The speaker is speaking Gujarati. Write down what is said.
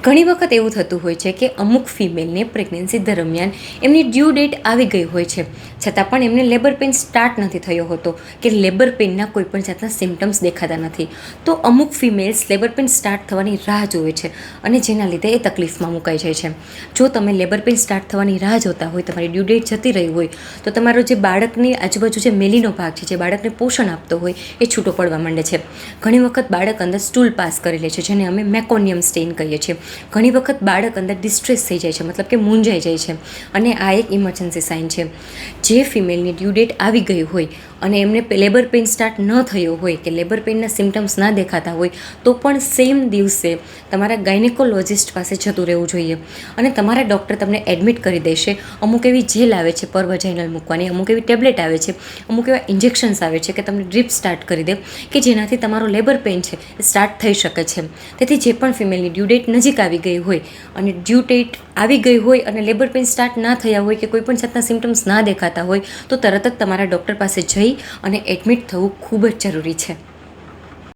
ઘણી વખત એવું થતું હોય છે કે અમુક ફિમેલને પ્રેગ્નન્સી દરમિયાન એમની ડ્યુ ડેટ આવી ગઈ હોય છે, છતાં પણ એમને લેબર પેઇન સ્ટાર્ટ નથી થયો હોતો કે લેબર પેઇનના કોઈપણ જાતના સિમ્ટમ્સ દેખાતા નથી. તો અમુક ફિમેલ્સ લેબર પેઇન સ્ટાર્ટ થવાની રાહ જોવે છે અને જેના લીધે એ તકલીફમાં મુકાઈ જાય છે. જો તમે લેબર પેઇન સ્ટાર્ટ થવાની રાહ જોતા હોય, તમારી ડ્યુ ડેટ જતી રહી હોય, તો તમારો જે બાળકની આજુબાજુ જે મેલીનો ભાગ છે, જે બાળકને પોષણ આપતો હોય, એ છૂટો પડવા માંડે છે. ઘણી વખત બાળક અંદર સ્ટૂલ પાસ કરી લે છે, જેને અમે મેકોનિયમ સ્ટેઇન કહીએ છીએ. ઘણી વખત બાળક અંદર ડિસ્ટ્રેસ થઈ જાય છે, મતલબ કે મૂંઝાઈ જાય છે, અને આ એક ઇમરજન્સી સાઇન છે. જે ફિમેલની ડ્યુ ડેટ આવી ગઈ હોય અને એમને લેબર પેઇન સ્ટાર્ટ ન થયો હોય કે લેબર પેઇનના સિમ્ટમ્સ ના દેખાતા હોય, તો પણ સેમ દિવસે તમારા ગાયનેકોલોજિસ્ટ પાસે જતું રહેવું જોઈએ અને તમારા ડૉક્ટર તમને એડમિટ કરી દેશે. અમુક એવી જેલ આવે છે પર વજાઇનલ મૂકવાની, અમુક એવી ટેબ્લેટ આવે છે, અમુક એવા ઇન્જેક્શન્સ આવે છે કે તમને ડ્રીપ સ્ટાર્ટ કરી દે કે જેનાથી તમારો લેબર પેઇન છે એ સ્ટાર્ટ થઈ શકે છે. તેથી જે પણ ફિમેલની ડ્યુ ડેટ નજીક આવી ગઈ હોય અને ડ્યુ ડેટ આવી ગઈ હોય અને લેબર પેઇન સ્ટાર્ટ ના થયા હોય કે કોઈપણ જાતના સિમ્ટમ્સ ના દેખાતા હોય, તો તરત જ તમારા ડૉક્ટર પાસે જઈ અને એડમિટ થવું ખૂબ જ જરૂરી છે.